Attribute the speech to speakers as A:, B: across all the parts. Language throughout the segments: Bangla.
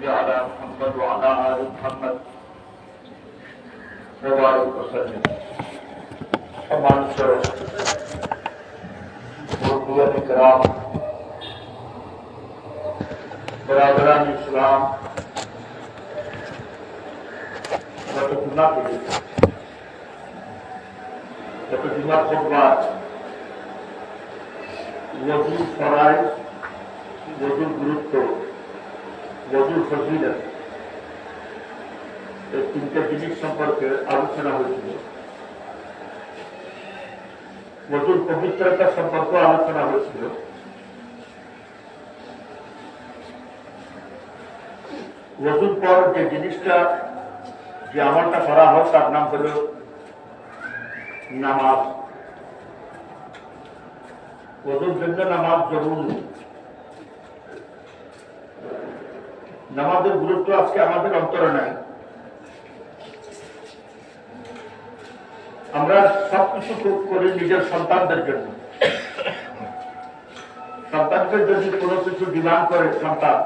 A: صل على محمد وعلى آل محمد وبارك وسلم সম্মানিত মুরব্বিয়ান کرام برادران ইসলাম গত জুমা খুতবা ওযুর ফরজ ওযুর গুরুত্ব ওযুর ফজিলত এই তিনটা জিনিস সম্পর্কে আলোচনা হয়েছিল। ওযুর পবিত্রতা সম্পর্কে আলোচনা হয়েছিল। ওযুর পর যে জিনিসটা যে আমলটা করা হয় তার নাম হল নামাজ। ওযুর জন্য নামাজ জরুরি। নামাজের গুরুত্ব আজকে আমাদের অন্তরে নাই। আমরা সবকিছু করি নিজের সন্তানদের জন্য। সন্তানকে যদি কোনো কিছু ডিমান্ড করে সন্তান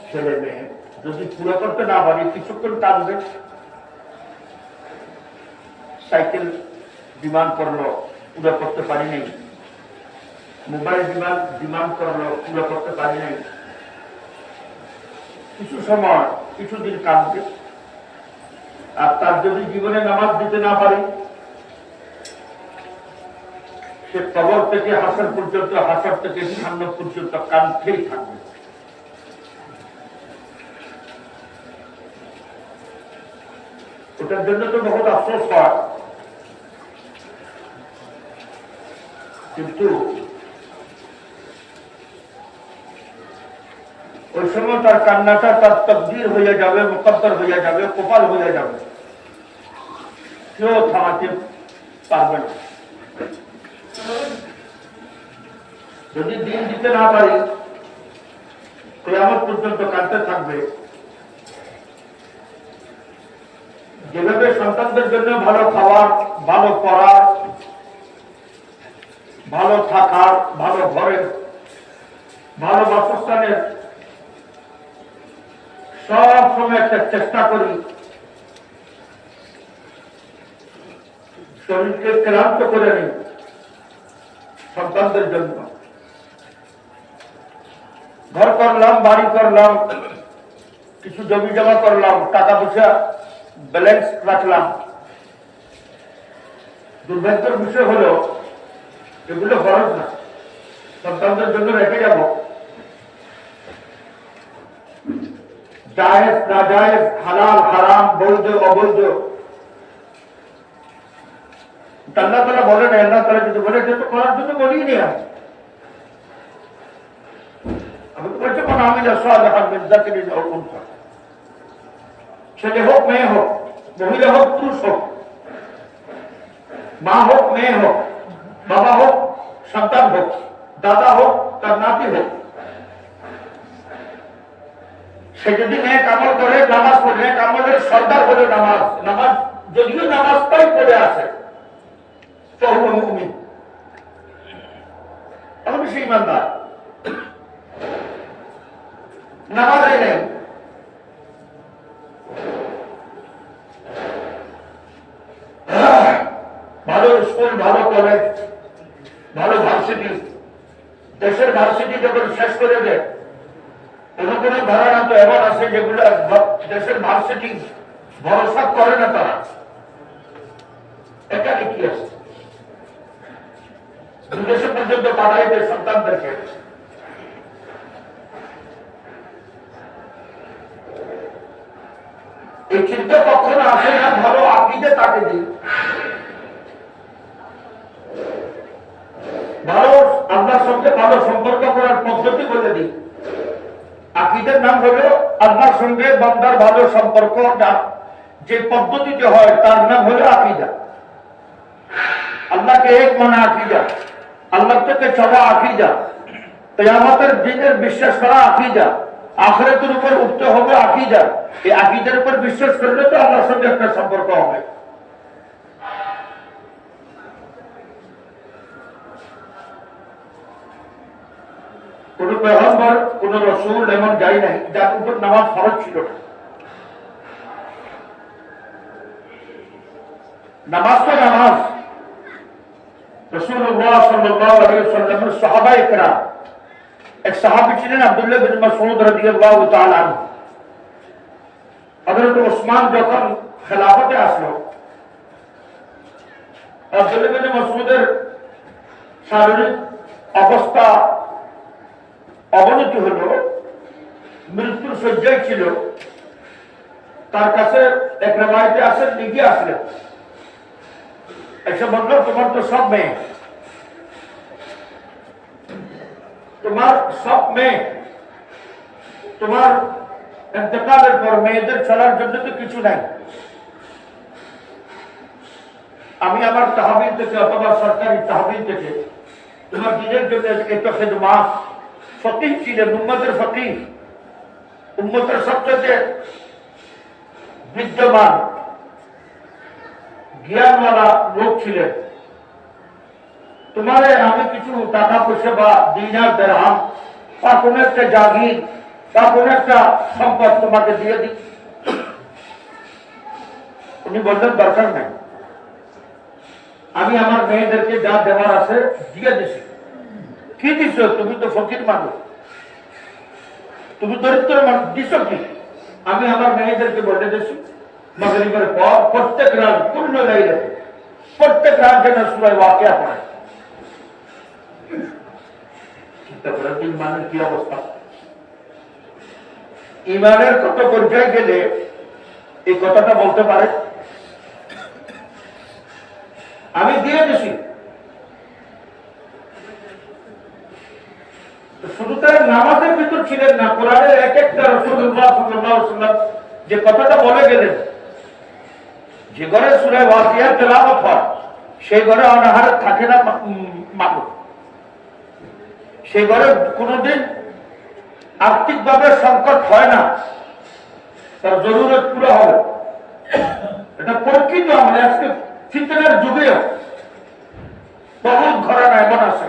A: ছেলে মেয়ে যদি পুরো করতে না পারি কিছুক্ষণ টানবে। সাইকেল ডিমান্ড করলো পুরো করতে পারি নাই, মোবাইল ডিমান্ড করলো পুরো করতে পারি নাই, কিছু সময় কিছুদিন কাঁদবে। আর তার যদি জীবনে নামাজ দিতে না পারে সে কবর থেকে হাসর পর্যন্ত, হাসর থেকে জাহান্নাম পর্যন্ত কাঁদতেই থাকবে। ওটার জন্য তো বহুত আফসোস হয়, কিন্তু ওই সময় তার কান্নাটা তার তকদির হয়ে যাবে, মুকদ্দর হয়ে যাবে, কপাল হয়ে যাবে, কেউ থামাতে পারবে না। যদি দিন দিতে না পারি কিয়ামত পর্যন্ত কাঁদতে থাকবে। যেভাবে সন্তানদের জন্য ভালো খাওয়ার, ভালো পড়ার, ভালো থাকার, ভালো ঘরের, ভালো বাসস্থানের সব সময় একটা চেষ্টা করি শরীরকে ক্লান্ত করে নিই সন্তানদের জন্য। ঘর করলাম, বাড়ি করলাম, কিছু জমি জমা করলাম, টাকা পয়সা ব্যালেন্স রাখলাম। দুর্ভাগ্যের বিষয় হলো এগুলো খরচ না, সন্তানদের জন্য রেখে যাব। জায়েজ নাজায়েজ, হালাল হারাম, বৈধ অবৈধ, আল্লাহ তাআলা বলেন। আল্লাহ তাআলা যদি বলে তো করার জন্য বলিনি আমি তো বলছি কোন আমিলা সালিহান মিন যাকরিন আও উনসা, ছেলে হোক মেয়ে হোক, মহিলা হোক পুরুষ হোক, মা হোক মেয়ে হোক, বাবা হোক সন্তান হোক, দাদা হোক তার নাতি হোক, সে যদি নেক আমল করে, নামাজ পড়ে, নেক আমলের সর্দার হলো নামাজ। নামাজ যদিও নামাজটাই পড়ে আসে ফাহুয়া মুমিন, তাহলে সে ঈমানদার। নামাজে নেই, ভালো স্কুল, ভালো কলেজ, ভালো ভার্সিটি, দেশের ভার্সিটি যখন শেষ করে দেয়, কোন কোন ধারণা তো এমন আছে যেগুলো দেশের ভার্সিটি ভরসা করে না, তারা এটা কি আছে বিদেশে পর্যন্ত পাঠাই দেয় সন্তানদেরকে। এই চিন্তা কখনো আসে না ভালো আকীদা তাকে দিই, ভালো আল্লাহর সঙ্গে ভালো সম্পর্ক করার পদ্ধতি বলে দিই। আকীদার নাম হলো আল্লাহর সঙ্গে বান্দার ভালো সম্পর্ক, যে পদ্ধতিতে হয় তার নাম হলো আকীদা। আল্লাহকে এক মানা আকীদা, আল্লাহ থেকে চাওয়া আকীদা, কিয়ামতের দিনের বিশ্বাস করা আকীদা, আখিরাতের উপর উঠতে হবে আকীদা। এই আকীদার উপর বিশ্বাস করলে তো আল্লাহর সঙ্গে একটা সম্পর্ক হবে। কোন পয়গম্বর কোন রসুল এমন যাই নাই যার উপর নামাজ ফরজ ছিল না। নামাজ তো নামাজ। রাসূলুল্লাহ সাল্লাল্লাহু আলাইহি ওয়াসাল্লামের সাহাবায়ে কেরাম, এক সাহাবী ছিলেন আব্দুল্লাহ বিন মাসউদ রাদিয়াল্লাহু তাআলা আনহু। হযরত ওসমান যখন খেলাফতে আসলো, আব্দুল্লাহ বিন মাসউদের শারীরিক অবস্থা অবনতি হলো, মৃত্যুর শয্যায় ছিল। তার কাছে এক রিওয়ায়াতে আছে নিজে আসলেন, এসে বলল, তোমার তো সব মেয়ে, তোমার সব মেয়ে, তোমার ইন্তেকালের পর মেয়েদের চলার জন্য তো কিছু নাই। আমি আমার তাহবিল থেকে অথবা সরকারি তাহবিল থেকে তোমার দিনের জন্য এত খেদমাত, ফকিহ ছিলেন, উম্মতের ফকিহ, উম্মতের সবচেয়ে বিদ্যমান জ্ঞানওয়ালা লোক ছিলেন। তোমারে আমি কিছু টাকা পয়সা বা দিনার দিরহাম বা কোন একটা জাগির বা কোন একটা সম্পদ তোমাকে দিয়ে দিই। উনি বললেন, দরকার নাই, আমি আমার মেয়েদেরকে যা দেওয়ার আছে দিয়ে দিছি। কি দিছ? তুমি তো ফকির মানুষ, তুমি দরিদ্র মানুষ, দিছ কি? আমি আমার মেয়েদেরকে বলে দিছি, মাগরিবের পর প্রত্যেক রাত পূর্ণ লাইলে প্রত্যেক রাত যেন সূরা ওয়াকিয়া পড়ে। চিন্তা করেন ইমানের কি অবস্থা। ইমানের কত পর্যায়ে গেলে এই কথাটা বলতে পারে, আমি দিয়ে দিছি। শুধু তার নামাজের ভিতর ছিলেন না, কোরআনের এক একটা রাসূলুল্লাহ সাল্লাল্লাহু আলাইহি ওয়াসাল্লাম যে কথাটা বলে গেলেন, যে ঘরে সূরা ওয়াকিয়া তেলাওয়াত হয় সেই ঘরে অনাহারে থাকে না মানুষ, সেই ঘরে কোনোদিন আর্থিকভাবে সংকট হয় না, তার জরুরত পুরো হবে। এটা পরীক্ষিত। আমাদের আজকে ফিতনার যুগেও বহুত ঘরানা এমন আছে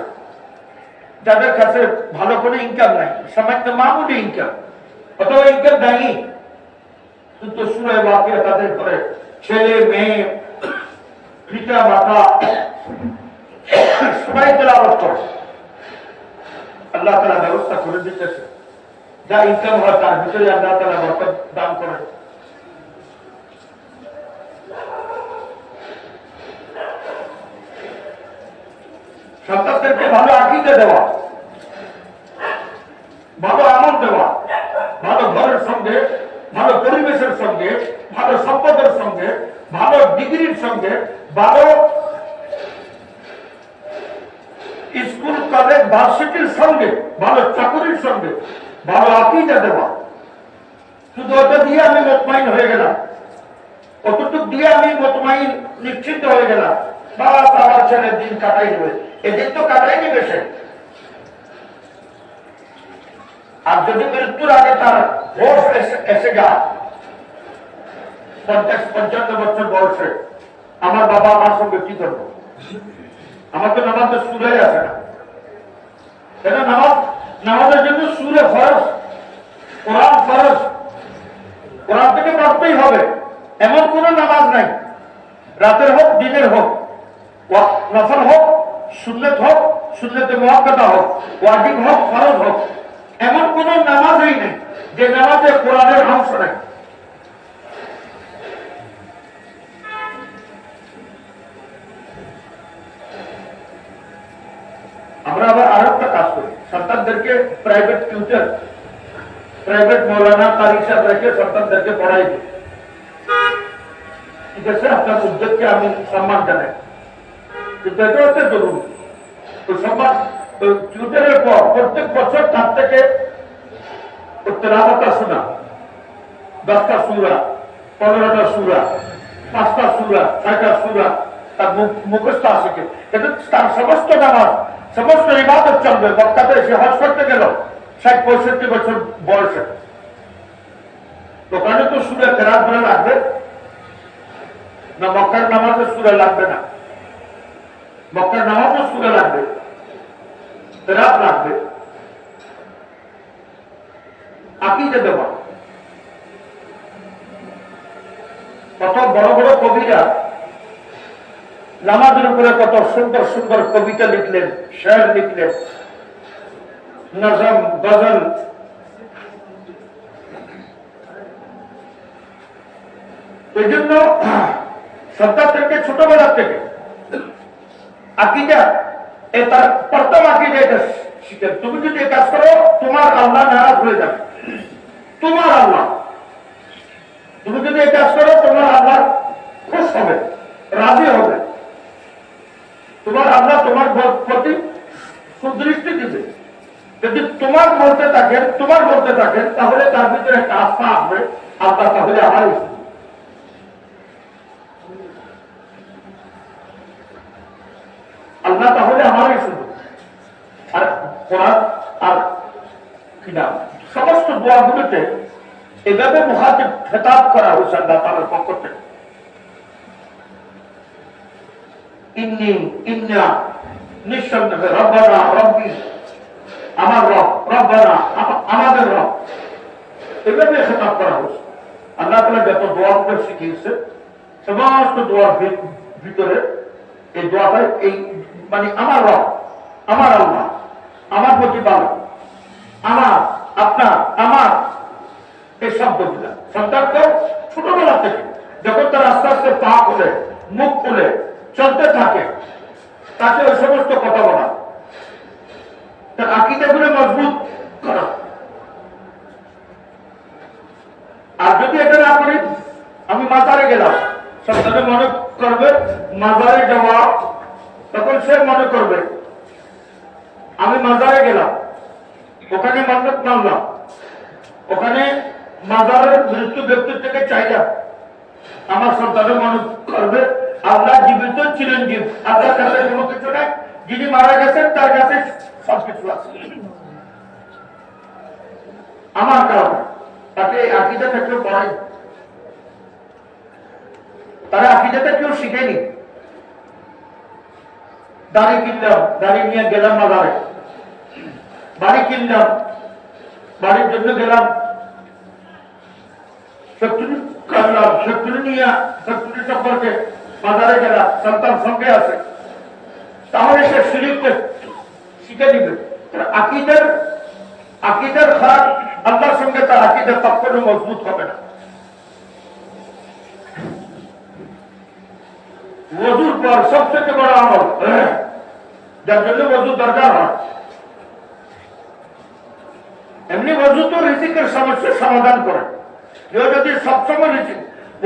A: যাদের কাছে ভালো কোনো ইনকাম নাই, সামান্য মামুলি ইনকাম, অথবা ইনকাম নাই, কিন্তু সূরা ওয়াকিয়া তাদের ঘরে ছেলে মেয়ে পিতা মাতা সবাই তেলাওয়াত করে। আল্লাহ তাআলা ব্যবস্থা করে দিতেছে, যা ইনকাম হয় তার ভিতরে আল্লাহ তাআলা বরকত দান করে। সন্তানদেরকে ভালো আকীদা দেওয়া, ভালো আমল দেওয়া, ভালো ঘরের সঙ্গে, ভালো পরিবেশের সঙ্গে, ভালো সম্পদের সঙ্গে, ভালো ডিগ্রির সঙ্গে, ভালো স্কুল কলেজ ভার্সিটির সঙ্গে, ভালো চাকরির সঙ্গে ভালো আকীদা দেওয়া। শুধু ওটা দিয়ে আমি মুতমাইন হয়ে গেলাম, অতটুক দিয়ে আমি মুতমাইন নিশ্চিন্ত হয়ে গেলাম, বাবা আমার ছেলে দিন কাটাই নেবে, এদিন তো কাটাই নেবে সে। আর যদি মৃত্যুর আগে তার হোশ এসে যায়, 50-55 বছর বয়সে, আমার বাবা আমার সঙ্গে কি করবো? আমার তো নামাজ সুরাই আছে না, এটা নামাজের জন্য সুরে ফরজ, কোরআন ফরজ, কোরআন থেকে পড়তেই হবে। এমন কোন নামাজ নাই, রাতের হোক দিনের হোক, নফল হোক সুন্নত হোক, সুন্নতে মুআক্কাদা হোক, ওয়াজিব হোক ফরজ হোক, এমন কোন নামাজই নেই যে নামাজে কোরআনের অংশ নাই। আমরা আবার আরো একটা কাজ করি, সন্তানদেরকে প্রাইভেট টিউটর, প্রাইভেট মৌলানা কারি সাহেব রেখে সন্তানদেরকে পড়াই দিই। ঠিক আছে, আপনার উদ্যোগকে আমি সম্মান জানাই, কিন্তু এটা হচ্ছে জরুরি। তো সম্মান টিউটরের পর প্রত্যেক বছর তার থেকে তেলাওয়াত শোনা, 10টা সূরা, 15টা সূরা, 5টা সূরা, 6টা সূরা তার মুখস্থ আছে কি, এটা তার সমস্ত নামাজ, সমস্ত ইবাদত চলবে। মক্কাতে এসে হজ করতে গেল 60-65 বছর বয়সে, ওখানে তো সূরা কেরাত বলে লাগবে না, মক্কার নামাজের সূরা লাগবে না, মক্কার নামাজের সূরা লাগবে, কেরাত লাগবে। আকীদা দেওয়া। কত বড় বড় কবিরা নামাজের উপরে কত সুন্দর সুন্দর কবিতা লিখলেন, শের লিখলেন, নজম, গজল। এই জন্য সন্তানদেরকে ছোটবেলা থেকে আকীদা তার প্রথম আকীদা এটা শিখে। তুমি যদি এই কাজ করো তোমার আল্লাহ নারাজ হয়ে যাবে, তোমার আল্লাহ। তুমি যদি এই কাজ করো তোমার আল্লাহ খুশ হবে, রাজি হবে, তোমার আল্লাহ তোমার প্রতি সুদৃষ্টি দিবে। যদি তোমার বলতে থাকেন তাহলে তার ভিতরে একটা আস্থা আসবে, আল্লাহ তাহলে আমার আল্লাহ তাহলে আমারই শুধু। আর কোরআন আর কিনা সমস্ত দোয়াগুলোতে এভাবে মুখাতিব খেতাব করা হয়েছে আল্লাহ তাআলার পক্ষ থেকে। ইন্নী, ইন্না, নিঃসন্দেহে, রব্বানা, রব্বি, আমার রব, রব্বানা, আমাদের রব, এভাবে খেতাব করা হয়েছে। আল্লাহ তাআলা যত দোয়াগুলো শিখিয়েছে সমস্ত দোয়ার ভিতরে এই দোয়াটা, এই মানে আমার রব, আমার আল্লাহ, আমার প্রতিপালক, আমার, আপনার, আমার, এই শব্দগুলো সন্তানকে ছোটবেলা থেকে যখন তার আস্তে আস্তে পা খুলে, মুখ খুলে চলতে থাকে, তাকে ওই সমস্ত কথা বলা, তার আকীদাগুলো মজবুত করা। আর যদি এটা না করি, আমি মাজারে গেলাম, সন্তানে মনে করবে মাজারে যাওয়া, তখন সে মনে করবে আমি মাজারে গেলাম, ওখানে মান্নত মানলাম, ওখানে মাজারের মৃত্যু ব্যক্তির থেকে চাইলাম। আমার সন্তানে মনে করবে আল্লাহ জীবিত চিরঞ্জীব, আল্লাহর কাছে কোনো কিছু নাই, যিনি মারা গেছেন তার কাছে সবকিছু আছে। আমার কারণে তাকে আকীদা থাকলেও পড়াই, তারা আকীদাটা কেউ শিখেনি। দাড়ি কিনলাম, দাড়ি নিয়ে গেলাম মাজারে, বাড়ি কিনলাম, বাড়ির জন্য গেলাম, ফ্যাক্টরি করলাম, ফ্যাক্টরি নিয়ে ফ্যাক্টরি সম্পর্কে বাজারে গেলাম, সন্তান সঙ্গে আছে, তাহলে সে শিরককে শিখে দিবে। আকীদার খারাপ, আল্লাহর সঙ্গে তার আকীদা কখনো মজবুত হবে না। ওযুর পর সবচেয়ে বড় আমল, যার জন্য ওযু দরকার হয়। এমনি ওযু তো রিজিকের সমস্যার সমাধান করে। কেউ যদি সবসময়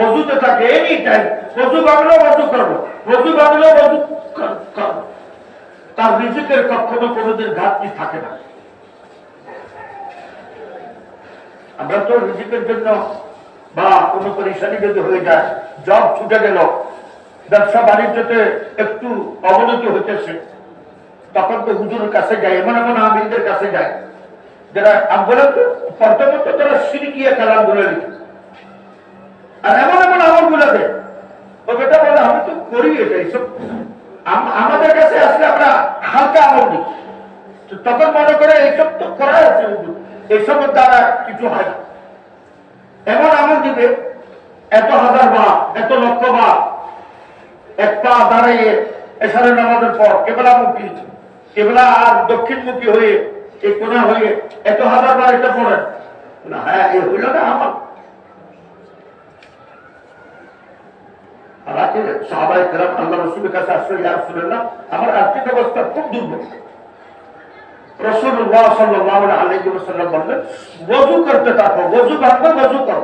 A: ওযুতে থাকে, এনি টাইম ওযু ভাঙলেও ওযু করবো, ওযু ভাঙলেও ওযু করবো, তার রিজিকের কখনো কোনোদিন ঘাটতি থাকে না। আমরা তো রিজিকের জন্য বা কোনো পরিশানি যদি হয়ে যায়, জব ছুটে গেল, ব্যবসা বাণিজ্যতে একটু অবনতি হইতেছে, তখন তো হুজুরের কাছে যায়, এমন এমন আমিনদের কাছে যায় যারা বলেন তো প্রথমত তারা শিরকিয়া কালাম বলে লিখে, আর এমন এমন আমল গুলো দেয়। ও বেটা বলে আমি তো করি এটা, এইসব আমাদের কাছে আসলে আমরা হালকা আমল দিই, তখন মনে করে এইসব তো করা আছে, এইসবের দ্বারা কিছু হয় না। এমন আমল দিবে এত হাজার বার, এত লক্ষ বার, এক পা দাঁড়িয়ে এশারে নামাজের পর কেবলামুখী, কেবলা আর দক্ষিণমুখী হয়ে এই কোনা হয়ে এত হাজার বার এটা পড়েন না, হ্যাঁ এ হইল না আমার। সাহাবায়ে কেরাম আল্লাহ রাসূলের কাছে আসলে, ইয়া রাসূলুল্লাহ আমার আর্থিক অবস্থা খুব দুর্বল। রাসূলুল্লাহ সাল্লাল্লাহু আলাইহি ওয়াসাল্লাম বললেন ওযু করতে থাকো, ওযু ভাঙবে ওযু করো,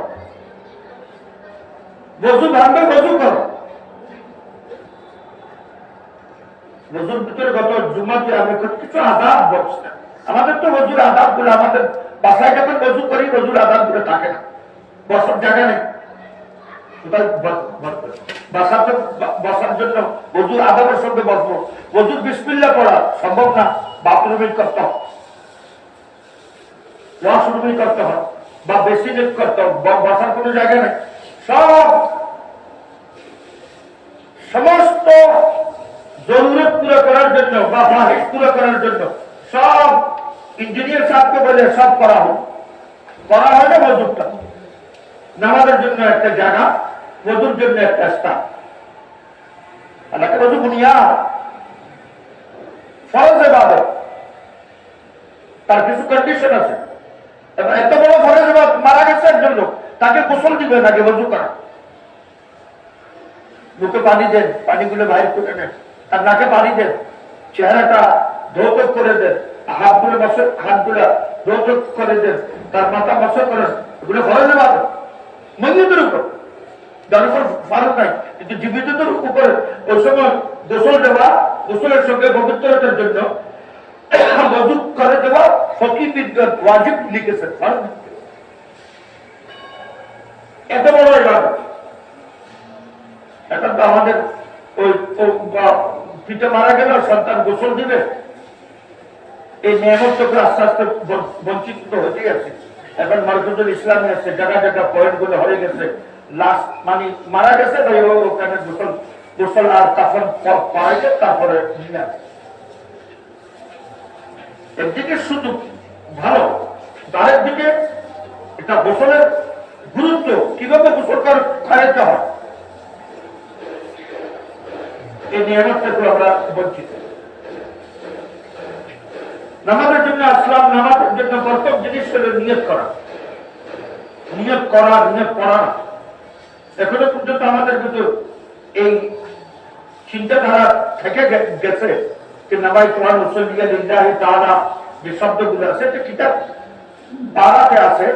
A: ওযু ভাঙবে ওযু করো। ওযুর ভিতরে গত জুমাতে আমি কিছু আদাব বলছিলাম। আমাদের তো ওযুর আদাব গুলো, আমাদের বাসায় যখন ওযু করি ওযুর আদাব গুলো থাকে না, বসার জায়গা নেই, বাসাতে বসার জন্য ওযুর আদাবের সঙ্গে বসবো, ওযুর বিসমিল্লাহ পড়া সম্ভব না, বাথরুমে করতে হয়, ওয়াশরুমে করতে হয়, বা বেসিনে করতে হয়, বসার কোনো জায়গা নেই। সমস্ত জরুরত পুরো করার জন্য বা ফাহিশ পুরো করার জন্য সব ইঞ্জিনিয়ার সাহেবকে বলে সব করা হোক, করা হয় না ওযুটা। নামাজের জন্য একটা জায়গা, ওযুর জন্য একটা স্থান। ওযু বুনিয়াদ, ফরজ ইবাদত, তার কিছু কন্ডিশন আছে। এবার এত বড় ফরজ ইবাদত, মারা গেছে একজন লোক, তাকে গোসল দিবে নাকি ওযু করা? মুখে পানি দেন, পানিগুলো বাইর করে নেন, তার নাকে পানি দেন, চেহারাটা ধৌত করে দেন, হাতগুলো ধৌত করে দেন, তার মাথা মশক করেন, এগুলো ফরজ ইবাদত মইয়তের উপর, যার উপর ফরজ নাই। কিন্তু জীবিতদের উপরে ওই সময় গোসল দেওয়া, গোসলের সঙ্গে পবিত্রতার জন্য ওযু করে দেওয়া ফকিহ বিদগণ ওয়াজিব লিখেছেন, ফরজ। এত বড় ইবাদত, এটা তো আমাদের ওই পিতা মারা গেল, সন্তান গোসল দিবে, এই নিয়ামত থেকে আস্তে আস্তে বঞ্চিত হতেই আছে। এখন মার্কাতুল ইসলামে আছে, জায়গা জায়গা পয়েন্ট গুলো হয়ে গেছে, লাস্ট মানে মারা গেছে তাই ওখানে গোসল আর কাফন পড়াইছে, তারপরে নিয়ে আসে। একদিকে শুধু ভালো, তার দিকে এটা গোসলের গুরুত্ব, কিভাবে গোসল করাইতে হয়, এই নিয়ামত থেকে আমরা বঞ্চিত। নামাজের জন্য আসলাম, নামাজের জন্য প্রথম জিনিস হলো নিয়ত করা। নিয়ত করা, নিয়ত পড়া। এখনো পর্যন্ত আমাদের ভিতর এই চিন্তাধারা থেকে গেছে যে নামাজ কোরআন মুসল্লিয়া লিল্লাহি তাআলা, যে শব্দগুলো আছে এটা কিতাব বাংলাতে আছে,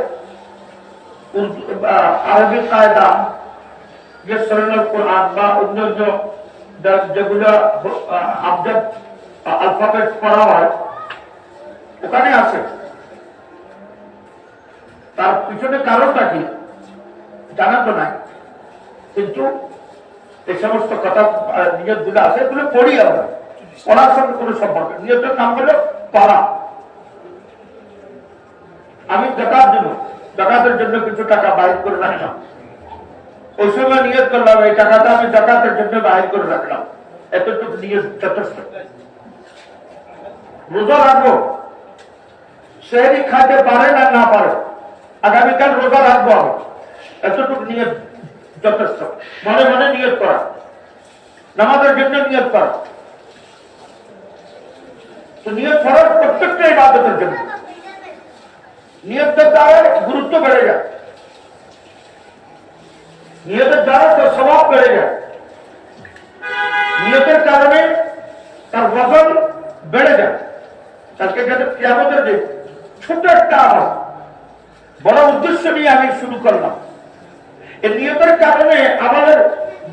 A: আরবি কায়দা, যে সরল কোরআন বা অন্যান্য যেগুলো আবজদ আলফাবেট পড়া হয় ওখানে আছে। তার পিছনে কারণটা কি জানা তো নাই, কিন্তু এই সমস্ত কথা নিয়ত গুলো আছে, এগুলো পড়ি আমরা, পড়ার সঙ্গে কোনো সম্পর্ক। নিয়তের নাম হলো পড়া। আমি জাকাত দেব, জাকাতের জন্য কিছু টাকা বাইর করে রাখলাম, ওই সময় নিয়ত করলাম এই টাকাটা আমি জাকাতের জন্য বাইর করে রাখলাম, এতটুকু নিয়ত যথেষ্ট। রোজা রাখবো, সেহরি খাইতে পারে না না পারে, আগামীকাল রোজা রাখবো আমি, এতটুকু নিয়ত যথেষ্ট। মনে মনে নিয়ত করা, নামাজের জন্য নিয়ত করা। তো নিয়ত করার প্রত্যেকটা ইবাদতের জন্য নিয়তের দ্বারা গুরুত্ব বেড়ে যায়, নিয়তের দ্বারা তার স্বভাব বেড়ে যায়, নিয়তের কারণে তার ওজন বেড়ে যায়। আজকে কিয়ামতের দিন ছোট একটা আমল, বড় উদ্দেশ্য নিয়ে আমি শুরু করলাম, এই নিয়তের কারণে আমাদের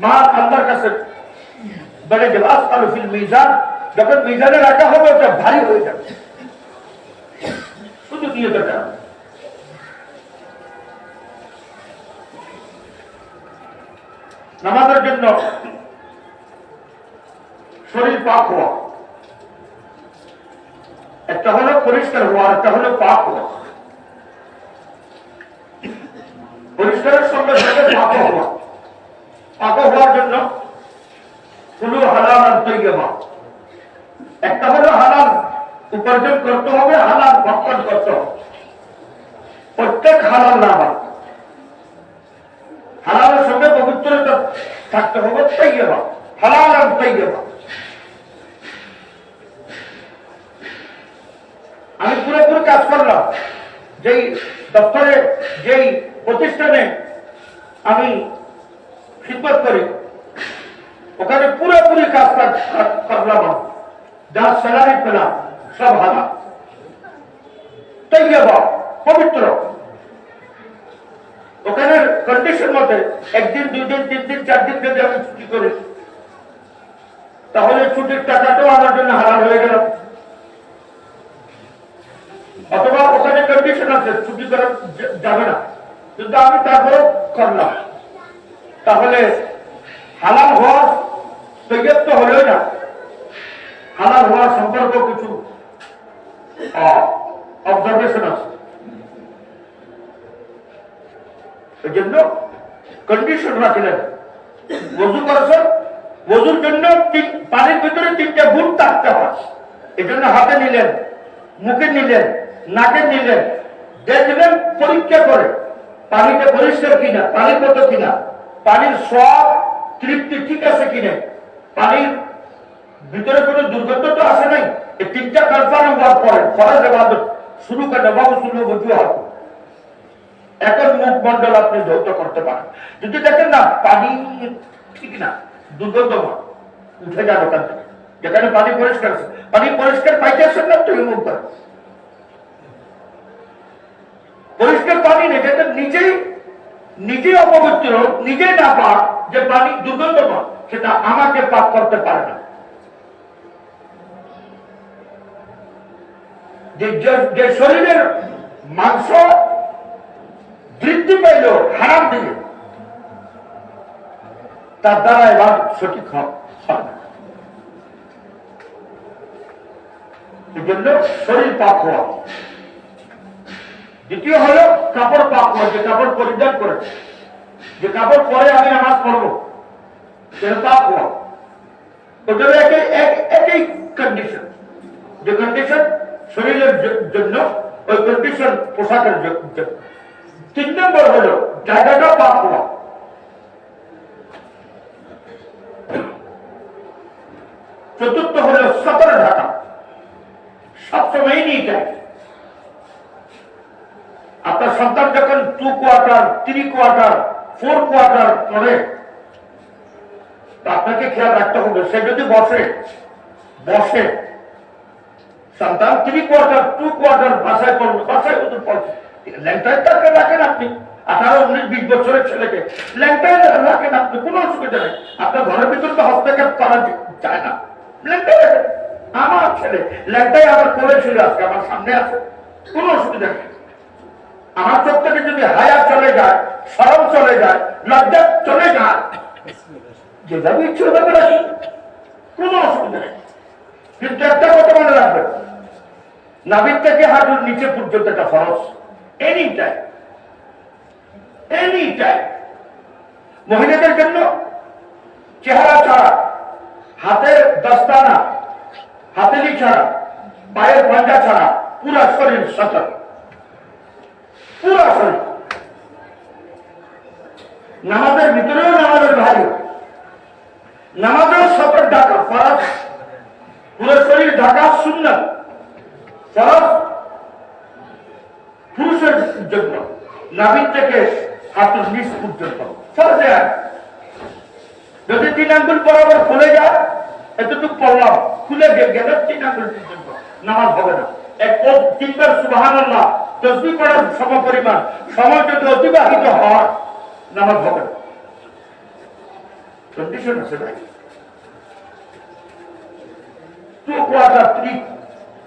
A: মান আল্লাহর কাছে বেড়ে যাবে। আসকালু ফিল মিজান, যখন মিজানে রাখা হবে ওটা ভারী হয়ে যাবে, শুধু নিয়তের কারণে। নামাজের জন্য শরীর পাক হওয়া, একটা হলো পরিষ্কার হওয়া, একটা হলো পাক হওয়া। পরিষ্কারের সঙ্গে সঙ্গে পাক হওয়া। পাক হওয়ার জন্য কুলু হালাল তাইয়্যিবা, একটা হলো হালাল উপার্জন করতে হবে, হালাল ভক্ষণ করতে হবে, প্রত্যেক হালাল না হয়, হালালের সঙ্গে পবিত্রতা থাকতে হবে, তাইয়্যিবা, হালাল আর তাইয়্যিবা। আমি পুরোপুরি কাজ করলাম, যেই দপ্তরে, যেই প্রতিষ্ঠানে আমি খিদমত করি, ওখানে পুরোপুরি কাজ করলাম, যা স্যালারি পেলাম সব হালাল তাইয়্যিবা, পবিত্র। ওখানে কন্ডিশন মতে একদিন, দুই দিন, 3 দিন, 4 দিন যদি আমি ছুটি করি, তাহলে ছুটির টাকাটাও আমার জন্য হালাল হয়ে গেল। অথবা ওখানে কন্ডিশন আছে ছুটি করা যাবে না, কিন্তু আমি তারপরে করলাম, তাহলে হালাল হওয়ার তৈয়ব তো হলো না, হালাল হওয়ার সম্পর্ক কিছু অবজারভেশন আছে। এই জন্য কন্ডিশন রাখলেন। ওযু করেছেন, ওযুর জন্য পানির ভিতরে 3টে গুণ থাকতে হয়। এই জন্য হাতে নিলেন, মুখে নিলেন, নাকে নিলেন, দেখবেন পরীক্ষা করে পানিটা পরিষ্কার কিনা, পানির মতো কিনা, পানির সব তৃপ্তি ঠিক আছে কিনা, পানির ভিতরে কোনো দুর্গন্ধ তো আসে নাই। এই তিনটা কনফার্ম হওয়ার পরে ফরজ ইবাদত শুরু করে বাবু শুরু বুঝু হবে। এখন মুখমন্ডল আপনি ধৌত করতে পারেন। যদি দেখেন না পানি ঠিক না, দুর্গন্ধময়, উঠে যান ওখান থেকে। যেখানে পানি পরিষ্কার আছে, পানি পরিষ্কার পাইতেছেন না, তুমি মুখ করেন। পরিষ্কার পানি নেই, যেটা নিজেই অপবিত্র, নিজেই না পাক, যে পানি দুর্গন্ধময়, সেটা আমাকে পাক করতে পারে না। যে শরীরের মাংস বৃদ্ধি পাইল হারাম দিয়ে, তার দ্বারা এবার সঠিক হয় না। এই জন্য শরীর পাক হওয়া। দ্বিতীয় হলো কাপড় পাক হওয়া, যে কাপড় পরিধান করে, যে কাপড় পরে আমি নামাজ পড়বো, সেটা পাক হওয়া। ওটা একই কন্ডিশন, যে কন্ডিশন শরীরের জন্য, ওই কন্ডিশন পোশাকের জন্য। 3 নম্বর হলো জায়গাটা পাক হওয়া। চতুর্থ হলো সতরে ঢাকা, সবসময় নিয়ে যায়। আপনার সন্তান যখন 2 কোয়ার্টার, 3 কোয়ার্টার, 4 কোয়ার্টার পড়ে, আপনাকে খেয়াল রাখতে হবে। সে যদি বসে সন্তান 3 কোয়ার্টার, 2 কোয়ার্টার বাসায় পড়বে, বাসায় ওদের পড়বে, ল্যাংটায় তাকে রাখেন আপনি। 18, 19, 20 বছরের ছেলেকে ল্যাংটায় রাখেন আপনি, কোনো অসুবিধা নেই। আপনার ঘরের ভিতরে তো হস্তক্ষেপ করা যায় না, ল্যাংটায় রাখেন। আমার ছেলে ল্যাংটায় আমার কোলে ছিল, আজকে আমার সামনে আছে, কোনো অসুবিধা নেই। আমার চোখ থেকে যদি হায়া চলে যায়, শরম চলে যায়, লজ্জা চলে যায়, যেভাবে ইচ্ছে ওভাবে রাখি, কোনো অসুবিধা নেই। কিন্তু একটা কথা মনে রাখবেন, নাভির থেকে হাঁটুর নিচে পর্যন্ত একটা ফরজ, এনি টাইম। মহিলাদের জন্য চেহারা ছাড়া, হাতের দস্তানা, হাতেলি ছাড়া, পায়ের পাঞ্জা ছাড়া পুরা শরীর সতর্ক, পুরা শরীর। নামাজের ভিতরেও, নামাজের বাইরে, নামাজেও সতর্ক ঢাকা ফরজ, পুরো শরীর ঢাকা সুন্নাত ফরজ পুরুষের জন্য, নাভির থেকে হাতের নিচ পর্যন্ত ফরজে। যদি 3 আঙ্গুল বরাবর খুলে যায়, এতটুকু পড়লাম, খুলে গেল 3 আঙ্গুল পর্যন্ত, নামাজ হবে না। 3 বার সুবহানাল্লাহ তাসবিহ পড়ার সমপরিমাণ সময় যদি অতিবাহিত হয়, নামাজ হবে না। কন্ডিশন আছে ভাই। 2 কোয়ার্টার, 3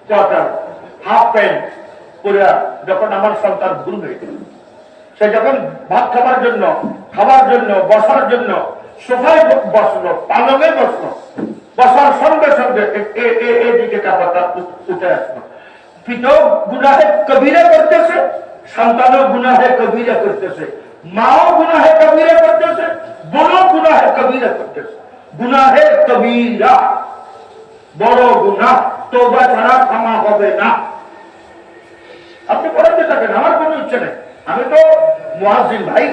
A: কোয়ার্টার, হাফ প্যান্ট পরে যখন আমার সন্তান ভুল হয়ে গেল, সে যখন ভাত খাবার জন্য, খাবার জন্য, বসার জন্য সোফায় বসলো, পালঙে বসলো, বসার সঙ্গে সঙ্গে এদিকে কাপড়টা উঠে আসলো। পিতাও গুনাহে কবিরা করতেছে, সন্তানও গুনাহে কবিরা করতেছে, মাও গুনাহে কবিরা করতেছে, বোনও গুনাহে কবিরা করতেছে। গুনাহে কবিরা বড় গুনাহ, তওবা ছাড়া ক্ষমা হবে না। আপনি পড়াতে থাকেন, আমার কোনো ইচ্ছে নেই, আমি তো মুয়াজ্জিন ভাই।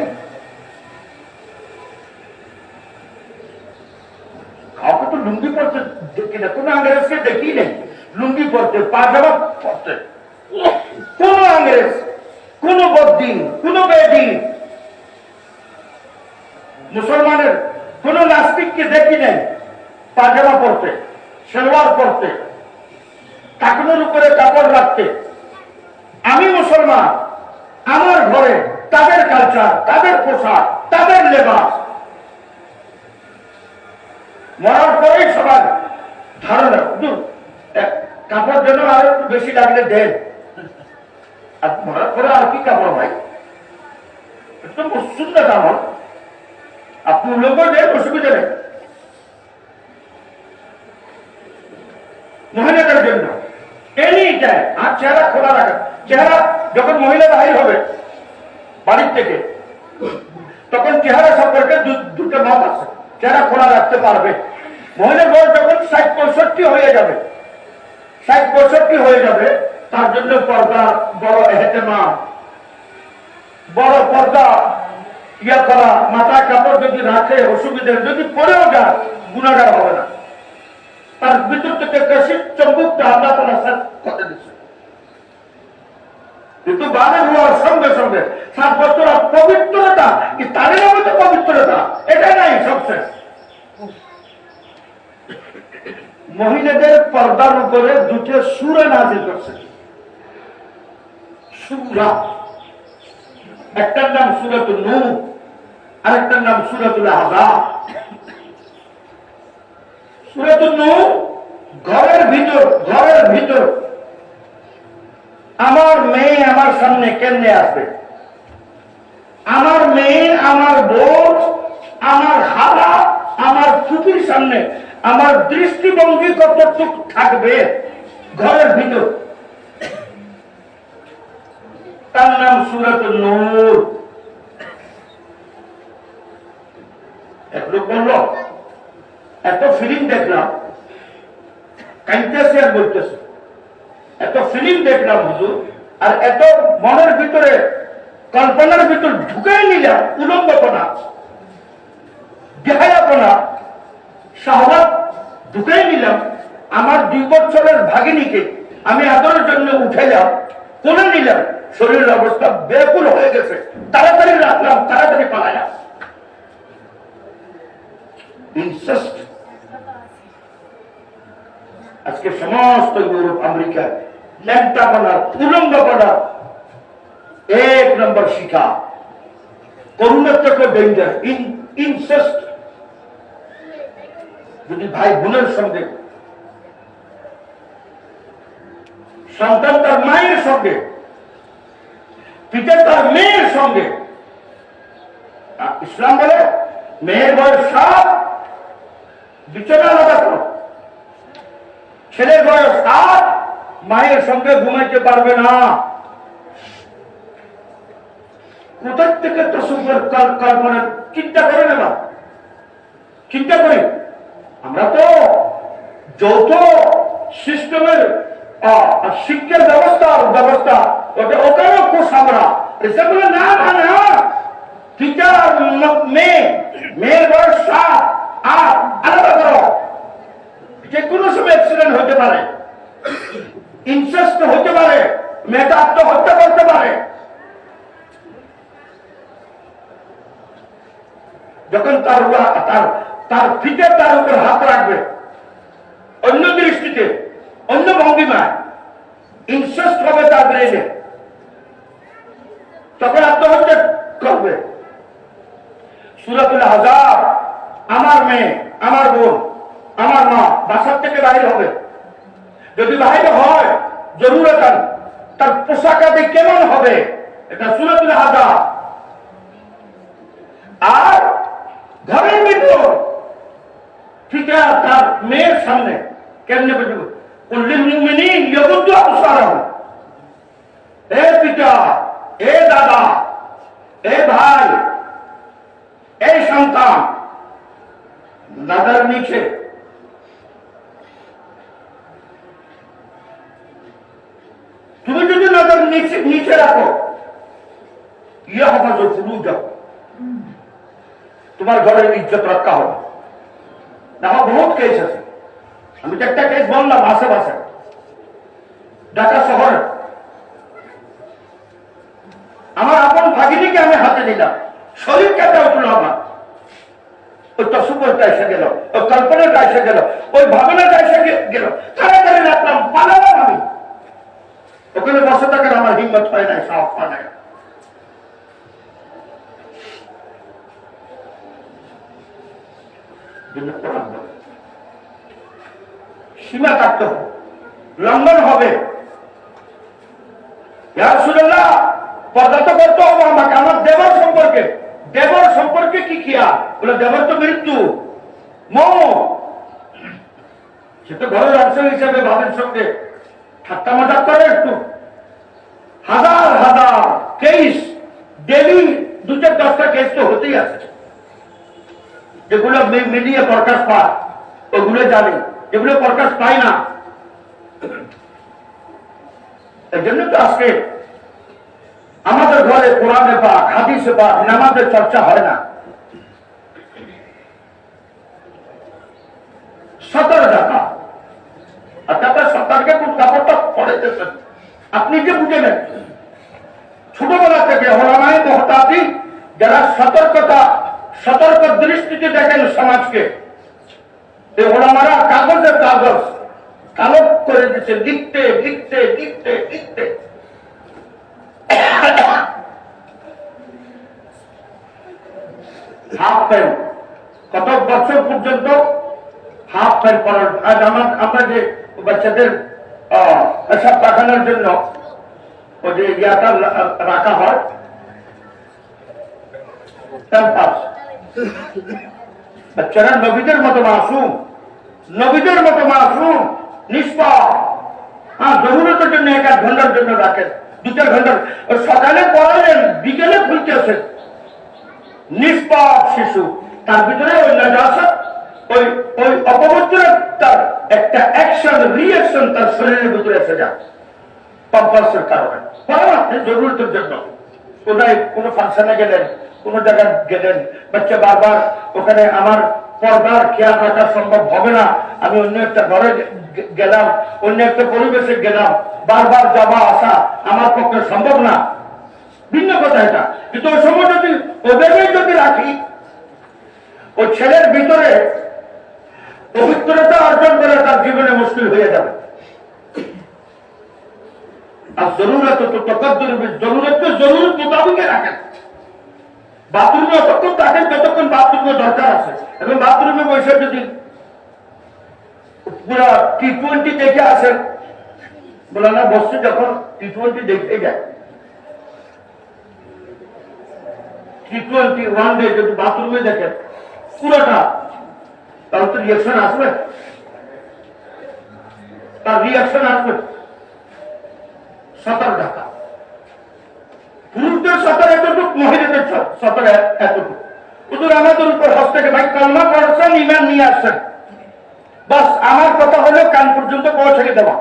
A: কাউকে তো লুঙ্গি পড়তে দেখি না, কোন আঙ্গ্রেজকে দেখি নেই লুঙ্গি পড়তে, পাজামা পড়তে। কোন আঙ্গ্রেজ, কোন বদ্দিন, কোন বেদিন, মুসলমানের কোন নাস্তিককে দেখি নেই পাজামা পড়তে, সালোয়ার পড়তে, কাকনের উপরে কাপড় রাখতে। আমি মুসলমান, আমার ঘরে তাদের কালচার, তাদের পোশাক, তাদের লেবাস। মরার পরেই সবার ধারণা, কাপড় যেন আরো একটু বেশি লাগলে দেন, আর মরার পরে আর কি কাপড় ভাই, একদম সুন্দর কাপড়, আপনি লোক দেন, অসুবিধা নেই। মহিলাদের জন্য এনি টাইম আর চেহারা খোলা রাখা। চেহারা যখন মহিলা বাহির হবে বাড়ির থেকে, তখন চেহারা সম্পর্কে দুটো মত আছে। চেহারা খোলা রাখতে পারবে। মহিলার বয়স যখন 60-65 হয়ে যাবে, 60-65 হয়ে যাবে, তার জন্য পর্দার বড় এহতেমাম, বড় পর্দা ইয়া করা, মাথায় কাপড় যদি রাখে অসুবিধা, যদি পড়েও যায় গুণাগার হবে না। তার ভিতর থেকে কাশির চম্বুকটা আল্লাহ তাআলা সাথ করে দিচ্ছে। কিন্তু বালক হওয়ার সঙ্গে সঙ্গে 7 বছর পবিত্রতা কি তাদের মধ্যে পবিত্রতা এটা নাই সবশেষ। মহিলাদের পর্দার উপরে দুটো সূরা নাযিল করছে। সূরা, একটার নাম সূরাতুন নূর, আরেকটার নাম সূরাতুল আহজাব। সূরাতুন নূর ঘরের ভিতর আমার মেয়ে আমার সামনে কেমনে আসবে, আমার মেয়ে, আমার বোন, আমার খালা, আমার ফুপির সামনে আমার দৃষ্টিভঙ্গি কতটুকু থাকবে ঘরের ভিতর, তার নাম সূরাতুন নূর। এক লোক বলল, এত ফিল্ম দেখলাম, কাইতেছে আর বলতেছে, এত ফিল্ম দেখলাম হুজুর, আর এত মনের ভিতরে কল্পনার ভিতর ঢুকাই নিলাম উলঙ্গপনা, বেহায়াপনা, শাহওয়াত ঢুকাই নিলাম। আমার 2 বছরের ভাগিনীকে আমি আদরের জন্য উঠাইলাম, কোলে নিলাম, শরীরের অবস্থা ব্যাকুল হয়ে গেছে, তাড়াতাড়ি রাখলাম, তাড়াতাড়ি পালাইলাম। ইনসেস্ট আজকে সমস্ত ইউরোপ আমেরিকা ল্যাংটাপনা, উলঙ্গপনা 1 নম্বর শিখা, করুণার চক্র ডেঞ্জার। ইনসেস্ট যদি ভাই বোনের সঙ্গে, সন্তান তার মায়ের সঙ্গে, পিতা তার মেয়ের সঙ্গে, ইসলাম বলে মেয়ের বয়স 7, বিছানা আলাদা করো। ছেলের বয়স 7, মায়ের সঙ্গে ঘুমাইতে পারবে না। কোথা থেকে তসুফের কল্পনা চিন্তা করে নেবা, চিন্তা করি। আমরা তো যৌথ সিস্টেমের শিক্ষার ব্যবস্থা ওটা ওখানেও খুশ আমরা এসবগুলো না মানে পিতা মেয়ের বয়স 7, 8 আলাদা করো। যে কোনো সময় অ্যাক্সিডেন্ট হতে পারে, ইনসেস্ট হতে পারে, মেয়েটা আত্মহত্যা করতে পারে। যখন তার ফিতে তার উপর হাত রাখবে অন্য দৃষ্টিতে, অন্য ভঙ্গিমায়, ইনসেস্ট হবে তার ব্রেনে, তখন আত্মহত্যা করবে। সূরাতুল আহজাব, আমার মেয়ে, আমার বোন, আমার মা বাসার থেকে বাইরে হবে, যদি বাইরে হয় জরুরত তার পোশাক আদি কেমন হবে, এটা সূরাতুল আহজাব। আর ঘরের ভিতর পিতা তার মেয়ের সামনে কেমনে বুঝবো, কুল্লিল মুমিনিন ইয়াগুদ্দু আবসারহুম, এ পিতা, এ দাদা, এ ভাই, এই সন্তান, দাদার নিচে তুমি যদি নজর নিচে রাখো, ইয়ে হবে ফুরুজ, তোমার ঘরের ইজ্জত রক্ষা হবে। আমার বহুত কেস আছে, আমি তো একটা কেস বললাম আশেপাশে ঢাকা শহরে। আমার আপন ভাগিনীকে আমি হাতে দিলাম, শরীর কেটে উঠলো আমার, ওই তসুপরটা এসে গেল, ওই কল্পনাটা এসে গেল, ওই ভাবনাটা এসে গেল, তাড়াতাড়ি রাখলাম, পালালাম আমি। ওখানে বসে থাকার আমার হিম্মত হয় নাই, সাহস হয় নাই। সীমা কাটতে হবে, লঙ্ঘন হবে। ইয়া রাসূলুল্লাহ, পর্দা তো করতে হবে আমাকে। আমার দেবর সম্পর্কে কি কিয়া বলে, দেবর তো মৃত্যু, সে তো ঘরের অংশ হিসাবে ভাবের সঙ্গে ঠাট্টা মজা করে। একটু হাজার কেস ডেলি 2-10টা কেস তো হতেই আছে, যেগুলো মিডিয়া প্রকাশ পায় ওগুলো জানি, যেগুলো প্রকাশ পায় না। এই জন্য তো আজকে আমাদের ঘরে কোরআনে পাক, হাদিসে পাক, নামাজের চর্চা হয় না। 17 টাকা আর তারপর সরকারকে কোন কাপড়টা পড়াইতেছেন আপনি যে বুঝে নেন। ছোটবেলা থেকে ওলামায়ে মুহতাদিন যারা সতর্ক দৃষ্টিতে দেখেন সমাজকে, এই ওলামারা কাগজের কাগজ কালো করে দিচ্ছে, লিখতে লিখতে লিখতে লিখতে। হাফ প্যান্ট কত বছর পর্যন্ত হাফ প্যান্ট পরার, আজ আমরা যে বাচ্চাদের পেশাব পাঠানোর জন্য ওই যে ইয়াটা রাখা হয় ক্যাম্পাস, বাচ্চারা নবীদের মতো মাসুম, নবীদের মতো মাসুম, নিষ্পাপ। হ্যাঁ, জরুরতের জন্য 1-1 ঘন্টার জন্য রাখেন, 2-4 ঘন্টার, সকালে পড়ালেন বিকেলে খুলতেছেন। নিষ্পাপ শিশু, তার ভিতরে ওই নাজাসাত, ওই অপবিত্র তার একটা অ্যাকশন রিঅ্যাকশন তার শরীরের ভিতরে এসে যায় পাম্পাসের কারণে। পড়াতে জরুরতের জন্য কোথায় কোনো ফাংশনে গেলেন, কোন জায়গায় গেলেন, বাচ্চা বারবার ওখানে আমার পর্দার খেয়াল রাখা সম্ভব হবে না, আমি অন্য একটা ঘরে গেলাম, অন্য একটা পরিবেশে গেলাম, বারবার যাওয়া আসা আমার পক্ষে সম্ভব না, ভিন্ন কথা এটা। কিন্তু ওই সময় যদি ওদেরই যদি রাখি, ওই ছেলের ভিতরে পবিত্রতা অর্জন করে তার জীবনে মুশকিল হয়ে যাবে। আর জরুরত তো তকদ্দুর, জরুরতকে জরুরত মোতাবেক রাখেন। বাথরুমে অতক্ষণ থাকেন যতক্ষণ বাথরুমে দরকার আছে, এবং বাথরুমে বসে যদি পুরা T20 দেখে আসেন, বলে না বসছে যখন T20 দেখে যায়, T20 ওয়ান ডে যদি বাথরুমে দেখেন পুরোটা, তাহলে তো রিয়াকশন আসবে, তার রিয়াকশন আসবে। 17 টাকা পুরুষদের 17 এতটুক, মহিলাদের 17 এতটুক। হুজুর আমাদের উপর হস্তে ভাই কালমা পড়ছেন, ঈমান নিয়ে আসছেন, বাস আমার কথা হলো কান পর্যন্ত পৌঁছে দেওয়া।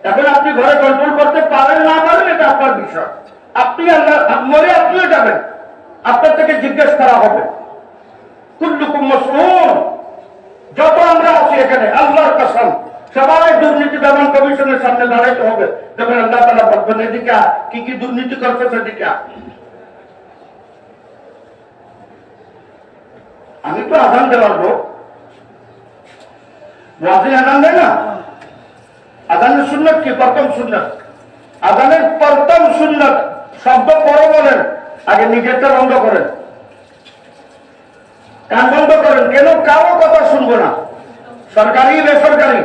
A: এখন আপনি ঘরে কন্ট্রোল করতে পারেন না পারেন এটা আপনার বিষয়, আপনি আল্লাহ মরে আপনিও যাবেন, আপনার থেকে জিজ্ঞেস করা হবে। কুল্লুকুম মাসউল, যত আমরা আছি এখানে আল্লাহর কসম সবাই দুর্নীতি দমন কমিশনের সামনে দাঁড়াইতে হবে, যখন আল্লাহ তাআলা বলবেন এদিকে কি কি দুর্নীতি করছে সেদিকে। আমি তো আজান দেওয়ার লোক, মুয়াজ্জিন আজান দেয় না, আজানের সুন্নাত কি? প্রথম সুন্নাত, আজানের প্রথম সুন্নাত শব্দ পরে বলেন, আগে নিজেরটা বন্ধ করেন, কান বন্ধ করেন। কেন? কারো কথা শুনবো না, সরকারি বেসরকারি,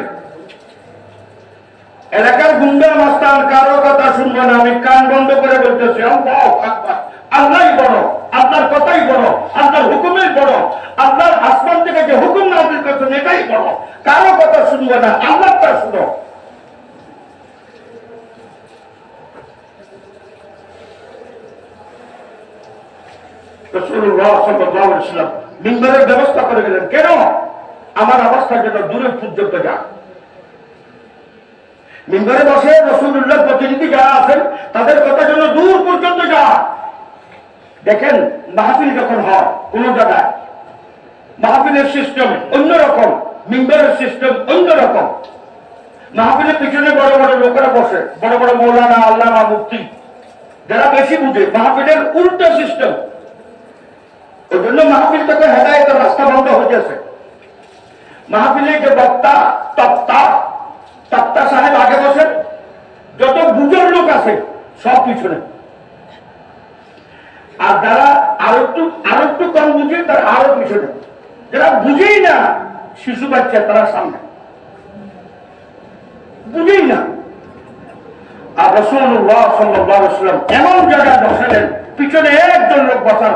A: এলাকার গুন্ডা মাস্তান কারো কথা শুনবো না, আমি কান বন্ধ করে বলতেছি আল্লাহই বড়, আল্লাহর কথাই বড়, আল্লাহর হুকুমই বড়, আল্লাহর আসমান থেকে যে হুকুম নাযিল করছেন এটাই বড়, কারো কথা শুনবো না, আল্লাহটা শুনো। রাসূলুল্লাহ সাল্লাল্লাহু আলাইহি ওয়াসাল্লাম মিম্বরের ব্যবস্থা করে গেলেন, কেন? আমার অবস্থা যেন দূরে পর্যন্ত যায়। মিম্বরে বসে রাসূলুল্লাহ প্রতিনিধি যারা আছেন তাদের কথা যেন দূর পর্যন্ত যায়। দেখেন মাহফিল যখন হয় কোন জায়গায়, মাহফিলের সিস্টেম অন্যরকম, মিম্বরের সিস্টেম অন্যরকম। মাহফিলের পিছনে বড় বড় লোকেরা বসে, বড় বড় মৌলানা, আল্লামা, মুফতি, যারা বেশি বুঝে। মাহফিলের উল্টো সিস্টেম, ওই জন্য মাহফিল থেকে হেদায়েতের রাস্তা বন্ধ হয়ে গেছে। মাহফিলে যে বক্তা তক্তা সাহেব আগে বসেন, যত বুঝার লোক আছে সব পিছনে, আর যারা আরো একটু কম বুঝে তারা আরো পিছনে, যারা বুঝেই না শিশু বাচ্চা তারা সামনে বুঝেই না। আর রাসূলুল্লাহ সাল্লাল্লাহু আলাইহি ওয়াসাল্লাম এমন জায়গায় বসালেন পিছনে একজন লোক বসার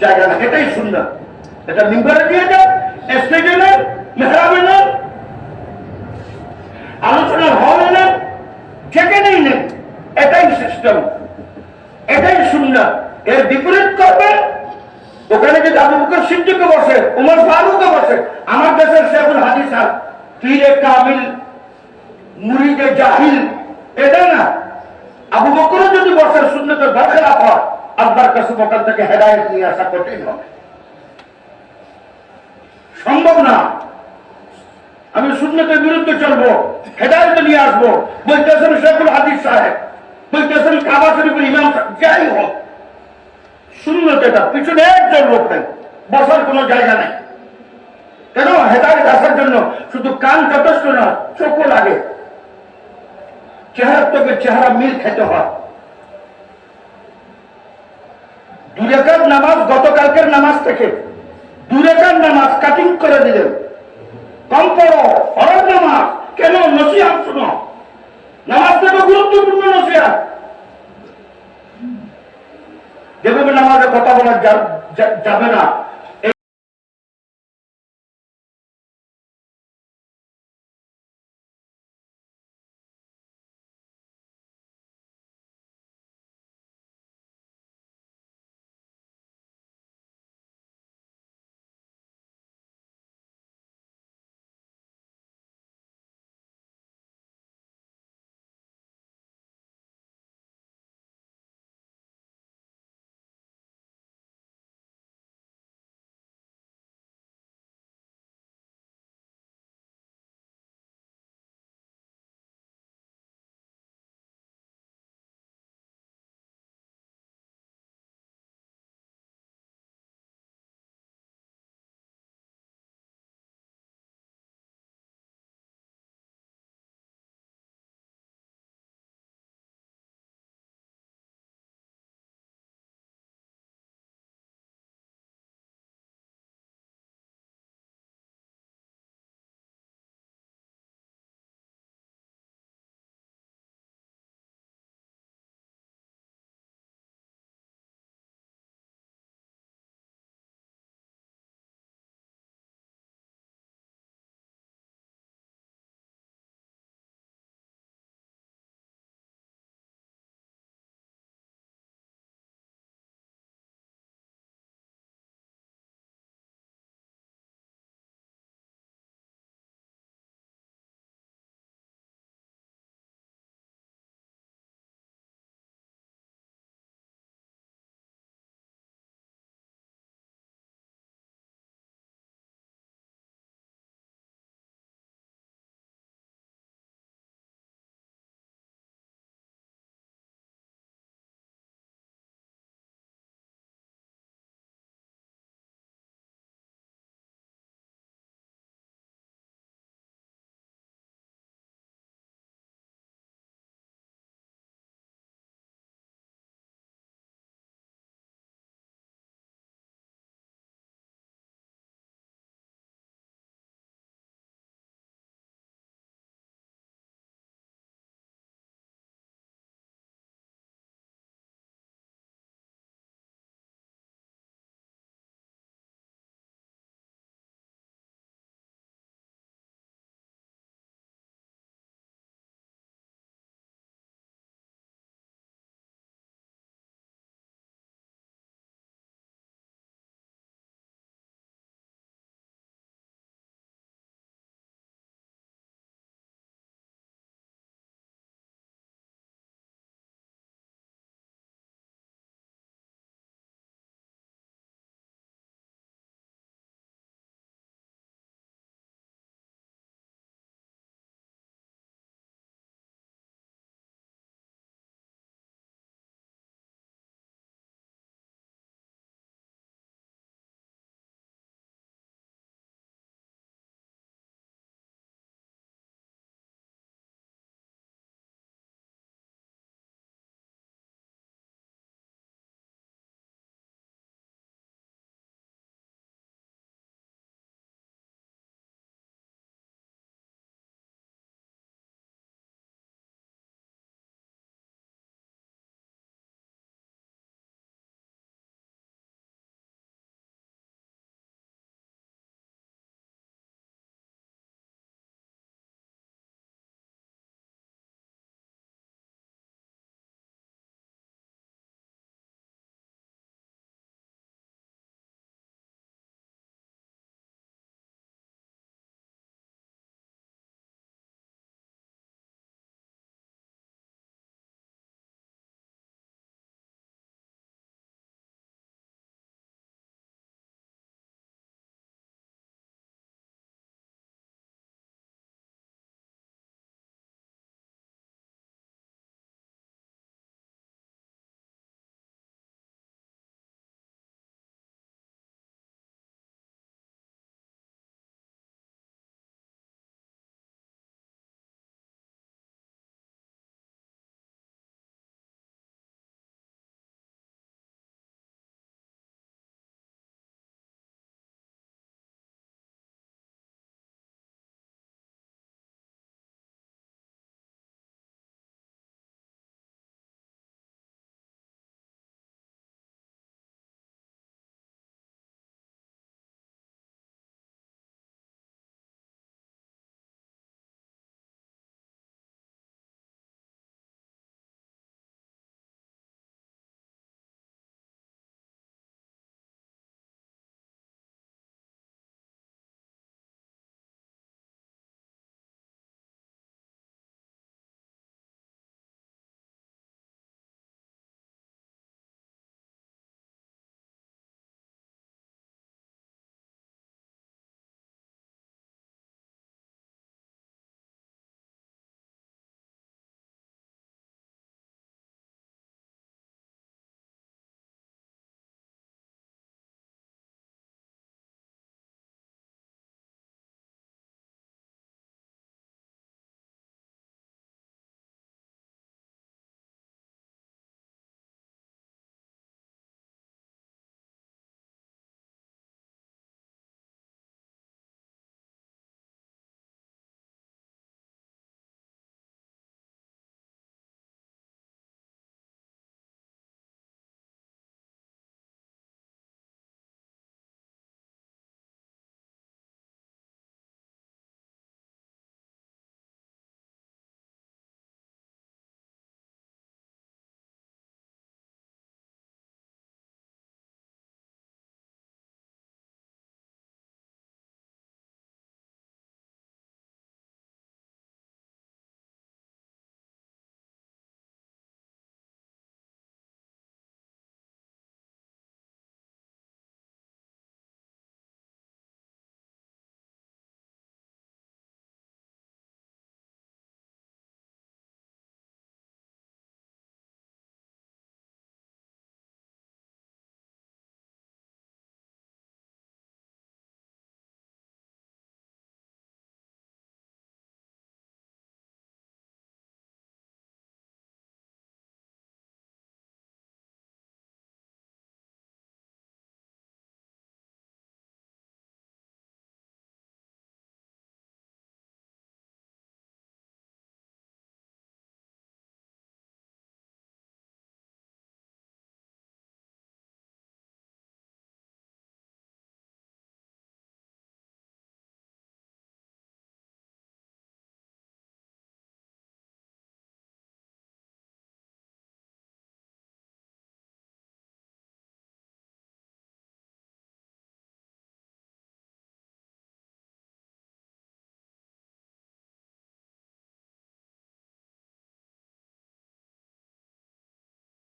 A: জায়গা না, এটাই সুন্নাত। এটা মিম্বরে দিয়ে যান, স্টেজে নেন, মেহরাবে নেন, আলোচনার হলে নেন, যেখানেই নেন, এটাই সিস্টেম, এটাই সুন্নাত। এর বিপরীত করবে ওখানে যদি আবু বকর সিদ্দিকও বসে, উমর ফারুকও বসে, আমার দেশের শেখুল হাদিস আর পীরে কামিল মুরিদে জাহিল, এটা না। আবু বকরের যদি বর্ষার সুন্নতের বরখেলাপ হয়, আল্লাহর কাছে ওখান থেকে হেদায়েত নিয়ে আসা কঠিন হবে, সম্ভব না। আমি সুন্নতের বিরুদ্ধে চলবো, হেদায়েত নিয়ে আসবো, বলতেছেন শেখুল হাদিস সাহেব, বলতেছেন কাবা শরীফের ইমাম সাহেব, যাই হোক সুন্নত এটা, পিছনে একজন লোক নেই, বসার কোনো জায়গা নেই। কেন? হেদায়েত আসার জন্য শুধু কান যথেষ্ট না, চোখও লাগে, চেহারার তোকে চেহারা মিল খেতে হয়। 2 রাকাত নামাজ গতকালকের নামাজ থেকে 2 রাকাত নামাজ কাটিং করে দিলেন, কম পড়ো, ফরজ নামাজ কেন? নসিহত শুনো, নামাজ থেকে গুরুত্বপূর্ণ নসিহত। যেভাবে নামাজে কথা বলা যাবে না,